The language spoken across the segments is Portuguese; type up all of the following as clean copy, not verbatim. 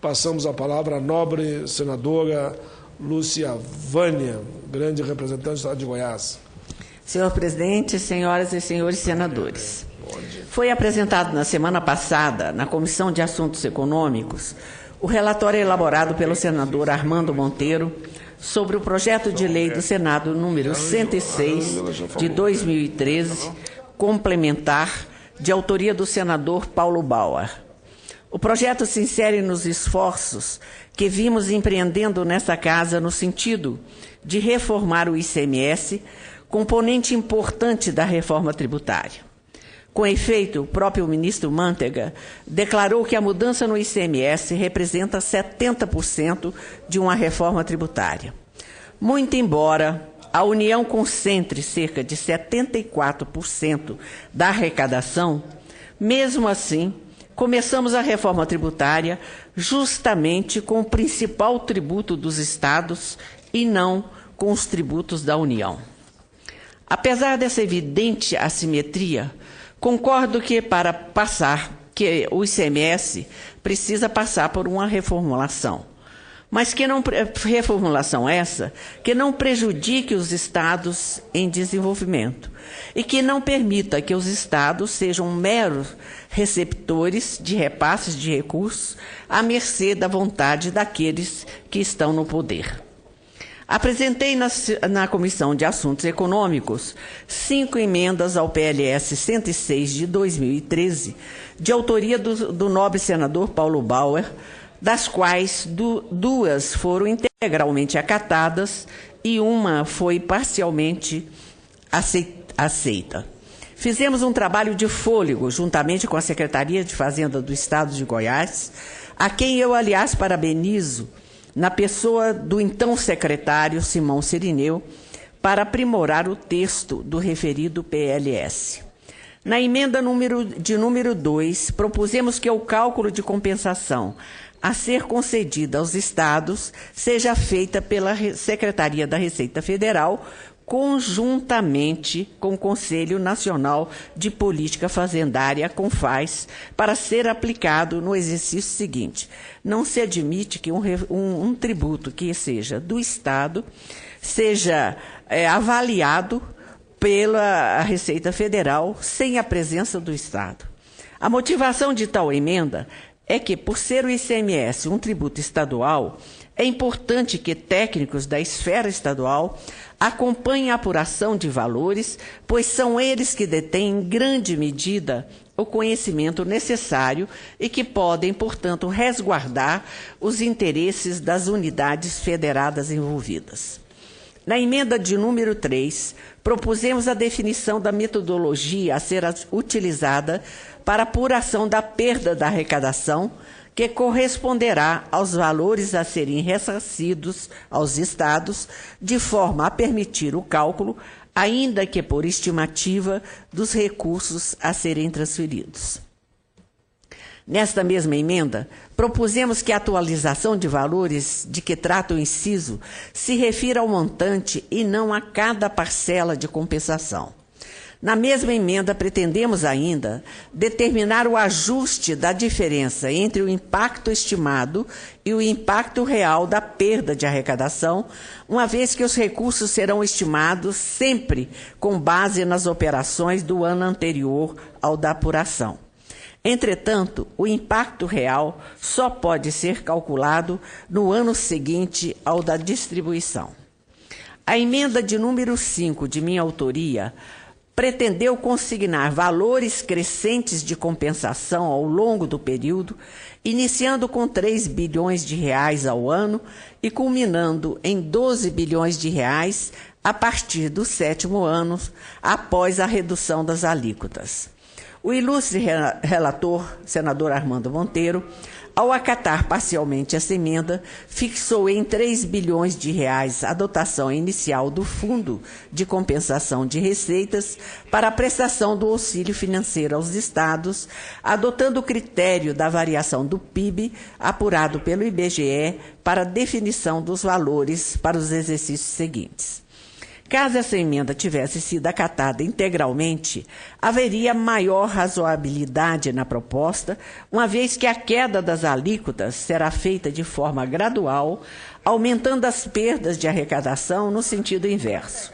Passamos a palavra à nobre senadora Lúcia Vânia, grande representante do Estado de Goiás. Senhor presidente, senhoras e senhores senadores, foi apresentado na semana passada, na Comissão de Assuntos Econômicos, o relatório elaborado pelo senador Armando Monteiro sobre o projeto de lei do Senado número 106 de 2013, complementar, de autoria do senador Paulo Bauer. O projeto se insere nos esforços que vimos empreendendo nesta casa no sentido de reformar o ICMS, componente importante da reforma tributária. Com efeito, o próprio ministro Mantega declarou que a mudança no ICMS representa 70% de uma reforma tributária. Muito embora a União concentre cerca de 74% da arrecadação, mesmo assim, começamos a reforma tributária justamente com o principal tributo dos estados e não com os tributos da União. Apesar dessa evidente assimetria, concordo que o ICMS precisa passar por uma reformulação, mas reformulação essa que não prejudique os estados em desenvolvimento e que não permita que os estados sejam meros receptores de repasses de recursos à mercê da vontade daqueles que estão no poder. Apresentei na Comissão de Assuntos Econômicos 5 emendas ao PLS 106 de 2013, de autoria do nobre senador Paulo Bauer, das quais 2 foram integralmente acatadas e uma foi parcialmente aceita. Fizemos um trabalho de fôlego, juntamente com a Secretaria de Fazenda do Estado de Goiás, a quem eu, aliás, parabenizo, na pessoa do então secretário Simão Cirineu, para aprimorar o texto do referido PLS. Na emenda número 2, propusemos que o cálculo de compensação a ser concedida aos estados seja feita pela Secretaria da Receita Federal, conjuntamente com o Conselho Nacional de Política Fazendária, CONFAS, para ser aplicado no exercício seguinte. Não se admite que um tributo que seja do Estado seja avaliado pela Receita Federal sem a presença do Estado. A motivação de tal emenda é que, por ser o ICMS um tributo estadual, é importante que técnicos da esfera estadual acompanhem a apuração de valores, pois são eles que detêm, em grande medida, o conhecimento necessário e que podem, portanto, resguardar os interesses das unidades federadas envolvidas. Na emenda de número 3, propusemos a definição da metodologia a ser utilizada para apuração da perda da arrecadação, que corresponderá aos valores a serem ressarcidos aos estados, de forma a permitir o cálculo, ainda que por estimativa, dos recursos a serem transferidos. Nesta mesma emenda, propusemos que a atualização de valores de que trata o inciso se refira ao montante e não a cada parcela de compensação. Na mesma emenda, pretendemos ainda determinar o ajuste da diferença entre o impacto estimado e o impacto real da perda de arrecadação, uma vez que os recursos serão estimados sempre com base nas operações do ano anterior ao da apuração. Entretanto, o impacto real só pode ser calculado no ano seguinte ao da distribuição. A emenda de número 5, de minha autoria, pretendeu consignar valores crescentes de compensação ao longo do período, iniciando com 3 bilhões de reais ao ano e culminando em 12 bilhões de reais a partir do 7º ano, após a redução das alíquotas. O ilustre relator, senador Armando Monteiro, ao acatar parcialmente essa emenda, fixou em 3 bilhões de reais a dotação inicial do Fundo de Compensação de Receitas para a prestação do auxílio financeiro aos estados, adotando o critério da variação do PIB apurado pelo IBGE para definição dos valores para os exercícios seguintes. Caso essa emenda tivesse sido acatada integralmente, haveria maior razoabilidade na proposta, uma vez que a queda das alíquotas será feita de forma gradual, aumentando as perdas de arrecadação no sentido inverso.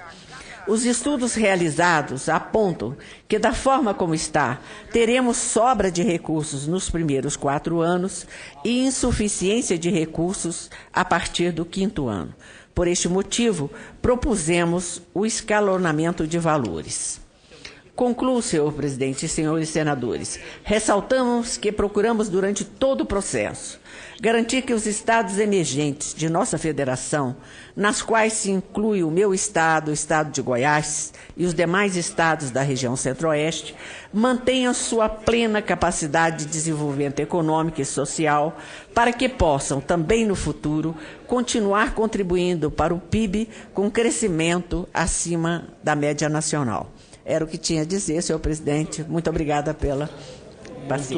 Os estudos realizados apontam que, da forma como está, teremos sobra de recursos nos primeiros 4 anos e insuficiência de recursos a partir do 5º ano. Por este motivo, propusemos o escalonamento de valores. Concluo, senhor presidente e senhores senadores, ressaltamos que procuramos, durante todo o processo, garantir que os estados emergentes de nossa federação, nas quais se inclui o meu estado, o estado de Goiás e os demais estados da região centro-oeste, mantenham sua plena capacidade de desenvolvimento econômico e social, para que possam, também no futuro, continuar contribuindo para o PIB com crescimento acima da média nacional. Era o que tinha a dizer, senhor presidente. Muito obrigada pela paciência.